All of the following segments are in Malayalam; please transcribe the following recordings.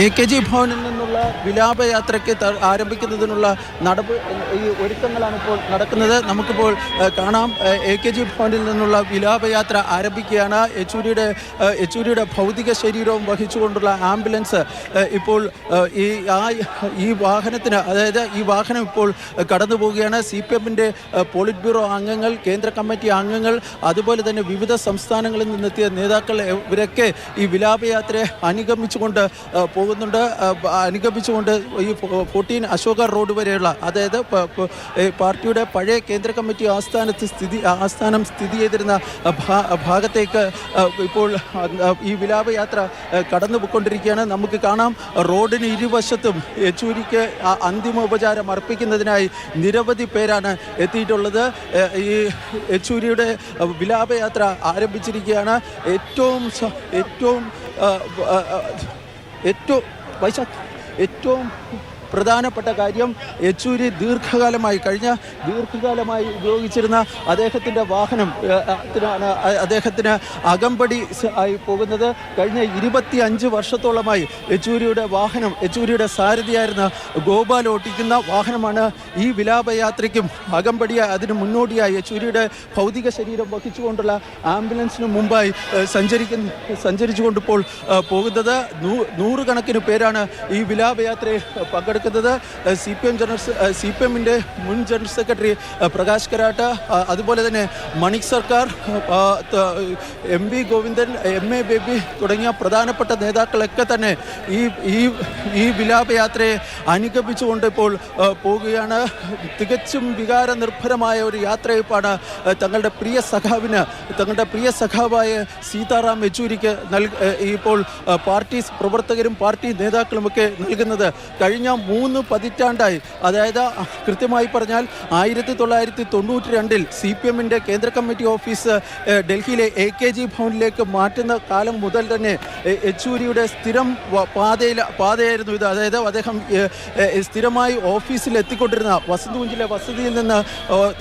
AKG ഭവനിൽ നിന്നുള്ള വിലാപയാത്രയ്ക്ക് ആരംഭിക്കുന്നതിനുള്ള ഈ ഒരുക്കങ്ങളാണ് ഇപ്പോൾ നടക്കുന്നത്. നമുക്കിപ്പോൾ കാണാം, AKG ഭവനിൽ നിന്നുള്ള വിലാപയാത്ര ആരംഭിക്കുകയാണ്. യെച്ചൂരിയുടെ ഭൗതിക ശരീരവും വഹിച്ചുകൊണ്ടുള്ള ആംബുലൻസ് ഇപ്പോൾ ഈ വാഹനത്തിന്, അതായത് ഈ വാഹനം ഇപ്പോൾ കടന്നു പോവുകയാണ്. CPMൻ്റെ പോളിറ്റ് ബ്യൂറോ അംഗങ്ങൾ, കേന്ദ്ര കമ്മിറ്റി അംഗങ്ങൾ, അതുപോലെ തന്നെ വിവിധ സംസ്ഥാനങ്ങളിൽ നിന്നെത്തിയ നേതാക്കൾ ഇവരൊക്കെ ഈ വിലാപയാത്രയെ അനുഗമിച്ചുകൊണ്ട് ഈ 14 അശോക റോഡ് വരെയുള്ള, അതായത് പാർട്ടിയുടെ പഴയ കേന്ദ്ര കമ്മിറ്റി ആസ്ഥാനം സ്ഥിതി ചെയ്തിരുന്ന ഭാഗത്തേക്ക് ഇപ്പോൾ ഈ വിലാപയാത്ര കടന്നു പോയിക്കൊണ്ടിരിക്കുകയാണ്. നമുക്ക് കാണാം, റോഡിന് ഇരുവശത്തും യെച്ചൂരിക്ക് അന്തിമോപചാരം അർപ്പിക്കുന്നതിനായി നിരവധി പേരാണ് എത്തിയിട്ടുള്ളത്. ഈ യെച്ചൂരിയുടെ വിലാപയാത്ര ആരംഭിച്ചിരിക്കുകയാണ്. ഏറ്റവും പ്രധാനപ്പെട്ട കാര്യം, യെച്ചൂരി ദീർഘകാലമായി ഉപയോഗിച്ചിരുന്ന അദ്ദേഹത്തിൻ്റെ വാഹനം അദ്ദേഹത്തിന് അകമ്പടി ആയി പോകുന്നത്. കഴിഞ്ഞ 25 വർഷത്തോളമായി യെച്ചൂരിയുടെ സാരഥിയായിരുന്ന ഗോപാൽ ഓട്ടിക്കുന്ന വാഹനമാണ് ഈ വിലാപയാത്രയ്ക്കും അതിന് മുന്നോടിയായി യെച്ചൂരിയുടെ ഭൗതിക ശരീരം വഹിച്ചുകൊണ്ടുള്ള ആംബുലൻസിന് മുമ്പായി സഞ്ചരിച്ചുകൊണ്ടിപ്പോൾ പോകുന്നത്. നൂറുകണക്കിന് പേരാണ് ഈ വിലാപയാത്രയിൽ പങ്കെടുക്കുന്നത്. CPMൻ്റെ മുൻ ജനറൽ സെക്രട്ടറി പ്രകാശ് കരാട്ട്, അതുപോലെ തന്നെ മണിക് സർക്കാർ, MP ഗോവിന്ദൻ, MA ബേബി തുടങ്ങിയ പ്രധാനപ്പെട്ട നേതാക്കളൊക്കെ തന്നെ ഈ വിലാപയാത്രയെ അനുഗമിച്ചുകൊണ്ട് ഇപ്പോൾ പോവുകയാണ്. തികച്ചും വികാരനിർഭരമായ ഒരു യാത്രയപ്പാണ് തങ്ങളുടെ പ്രിയ സഖാവായ സീതാറാം യെച്ചൂരിക്ക് ഇപ്പോൾ പാർട്ടി പ്രവർത്തകരും പാർട്ടി നേതാക്കളുമൊക്കെ നൽകുന്നത്. കഴിഞ്ഞ 3 പതിറ്റാണ്ടായി, അതായത് കൃത്യമായി പറഞ്ഞാൽ 1992 CPMൻ്റെ കേന്ദ്ര കമ്മിറ്റി ഓഫീസ് ഡൽഹിയിലെ AKG ഭവനിലേക്ക് മാറ്റുന്ന കാലം മുതൽ തന്നെ യെച്ചൂരിയുടെ സ്ഥിരം പാതയായിരുന്നു ഇത്. അതായത് അദ്ദേഹം സ്ഥിരമായി ഓഫീസിൽ എത്തിക്കൊണ്ടിരുന്ന വസന്തകുഞ്ചിലെ വസതിയിൽ നിന്ന്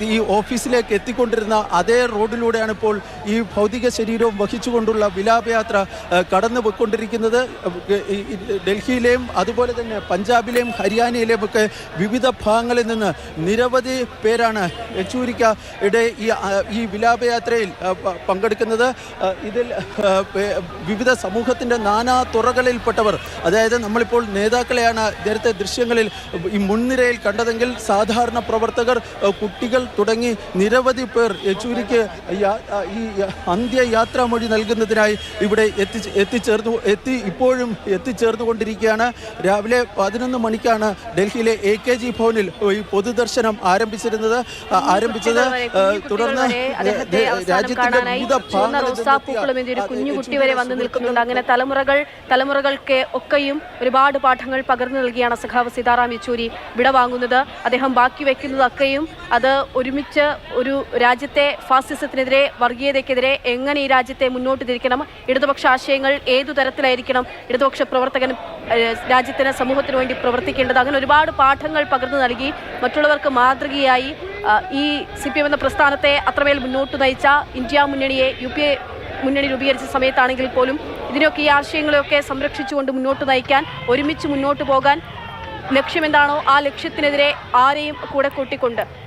ഈ ഓഫീസിലേക്ക് എത്തിക്കൊണ്ടിരുന്ന അതേ റോഡിലൂടെയാണ് ഇപ്പോൾ ഈ ഭൗതിക ശരീരവും വഹിച്ചുകൊണ്ടുള്ള വിലാപയാത്ര കടന്നു പോയിക്കൊണ്ടിരിക്കുന്നത്. ഡൽഹിയിലെയും അതുപോലെ തന്നെ പഞ്ചാബിലെയും ഹരിയാനയിലെയുമൊക്കെ വിവിധ ഭാഗങ്ങളിൽ നിന്ന് നിരവധി പേരാണ് യെച്ചൂരിയുടെ ഈ വിലാപയാത്രയിൽ പങ്കെടുക്കുന്നത്. ഇതിൽ വിവിധ സമൂഹത്തിൻ്റെ നാനാ തുറകളിൽപ്പെട്ടവർ, അതായത് നമ്മളിപ്പോൾ നേതാക്കളെയാണ് നേരത്തെ ദൃശ്യങ്ങളിൽ ഈ മുൻനിരയിൽ കണ്ടതെങ്കിൽ സാധാരണ പ്രവർത്തകർ, കുട്ടികൾ തുടങ്ങി നിരവധി പേർ യെച്ചൂരിക്ക് ഈ അന്ത്യയാത്രാമൊഴി നൽകുന്നതിനായി ഇവിടെ ഇപ്പോഴും എത്തിച്ചേർന്നുകൊണ്ടിരിക്കുകയാണ്. രാവിലെ 11 മണിക്കാണ് ഡൽഹിയിലെ AKG ഭവനിൽ ഈ പൊതുദർശനം ആരംഭിച്ചത്. തുടർന്ന് രാജ്യത്തിന്റെ വിവിധ ഭാഗങ്ങളിൽ കുഞ്ഞുകുട്ടി വരെ വന്നു നിൽക്കുന്നുണ്ട്. അങ്ങനെ തലമുറകൾക്ക് ഒക്കെയും ഒരുപാട് പാഠങ്ങൾ പകർന്നു നൽകിയാണ് സഖാവ് സീതാറാം യെച്ചൂരി വിടവാങ്ങുന്നത്. അദ്ദേഹം ബാക്കി വയ്ക്കുന്നതൊക്കെയും അത് ഒരുമിച്ച് ഒരു രാജ്യത്തെ ഫാസിസത്തിനെതിരെ, വർഗീയതയ്ക്കെതിരെ എങ്ങനെ ഈ രാജ്യത്തെ മുന്നോട്ട് തിരിക്കണം, ഇടതുപക്ഷ ആശയങ്ങൾ ഏതു തരത്തിലായിരിക്കണം ഇടതുപക്ഷ പ്രവർത്തകൻ രാജ്യത്തിന്, സമൂഹത്തിന് വേണ്ടി പ്രവർത്തിക്കേണ്ടത്, അങ്ങനെ ഒരുപാട് പാഠങ്ങൾ പകർന്നു നൽകി മറ്റുള്ളവർക്ക് മാതൃകയായി ഈ CPM എന്ന പ്രസ്ഥാനത്തെ അത്രമേൽ മുന്നോട്ട് നയിച്ച ഇന്ത്യ മുന്നണിയെ UPA മുന്നണി രൂപീകരിച്ച സമയത്താണെങ്കിൽ പോലും ഇതിനൊക്കെ ഈ ആശയങ്ങളെയൊക്കെ സംരക്ഷിച്ചുകൊണ്ട് മുന്നോട്ട് നയിക്കാൻ, ഒരുമിച്ച് മുന്നോട്ട് പോകാൻ, ലക്ഷ്യമെന്താണോ ആ ലക്ഷ്യത്തിനെതിരെ ആരെയും കൂടെ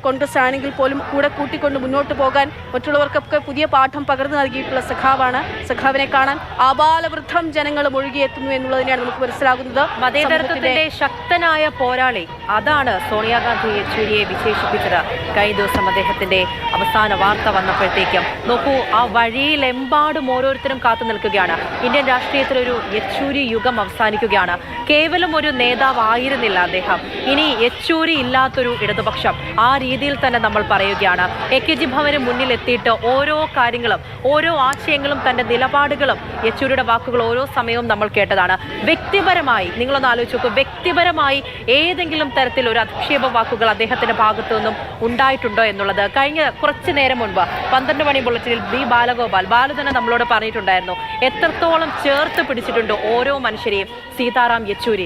കോൺഗ്രസ് ആണെങ്കിൽ പോലും കൂട്ടിക്കൊണ്ട് മുന്നോട്ട് പോകാൻ മറ്റുള്ളവർക്കൊക്കെ പുതിയ പാഠം പകർന്നു നൽകിയിട്ടുള്ള സഖാവാണ്. സഖാവിനെ കാണാൻ ആബാലവൃദ്ധം ജനങ്ങൾ ഒഴുകിയെത്തുന്നു എന്നുള്ളതിനെയാണ് നമുക്ക് മനസ്സിലാകുന്നത്. മതേതരത്വത്തിന്റെ ശക്തനായ പോരാളി, അതാണ് സോണിയാഗാന്ധി യെച്ചൂരിയെ വിശേഷിപ്പിച്ചത്. കഴിഞ്ഞ ദിവസം അദ്ദേഹത്തിന്റെ അവസാന വാർത്ത വന്നപ്പോഴത്തേക്കും നോക്കൂ, ആ വഴിയിലെമ്പാടും ഓരോരുത്തരും കാത്തു നിൽക്കുകയാണ്. ഇന്ത്യൻ രാഷ്ട്രീയത്തിലൊരു യെച്ചൂരി യുഗം അവസാനിക്കുകയാണ്. കേവലം ഒരു നേതാവായിരുന്നില്ല അദ്ദേഹം, ഇനി യെച്ചൂരി ഇല്ലാത്തൊരു ഇടതുപക്ഷം, ആ രീതിയിൽ തന്നെ നമ്മൾ പറയുകയാണ്. AKG ഭവന് മുന്നിൽ എത്തിയിട്ട് ഓരോ കാര്യങ്ങളും, ഓരോ ആശയങ്ങളും, തന്റെ നിലപാടുകളും, യെച്ചൂരിയുടെ വാക്കുകൾ ഓരോ സമയവും നമ്മൾ കേട്ടതാണ്. വ്യക്തിപരമായി നിങ്ങളൊന്ന് ആലോചിച്ച് നോക്കൂ, വ്യക്തിപരമായി ഏതെങ്കിലും തരത്തിൽ ഒരു അധിക്ഷേപ വാക്കുകൾ അദ്ദേഹത്തിന്റെ ഭാഗത്തു നിന്നും ഉണ്ടായിട്ടുണ്ടോ എന്നുള്ളത് കഴിഞ്ഞ കുറച്ചു നേരം മുൻപ് 12 മണി ബുള്ളറ്റിനിൽ ബാലു തന്നെ നമ്മളോട് പറഞ്ഞിട്ടുണ്ടായിരുന്നു എത്രത്തോളം ചേർത്ത് പിടിച്ചിട്ടുണ്ട് ഓരോ മനുഷ്യരെയും സീതാറാം യെച്ചൂരി.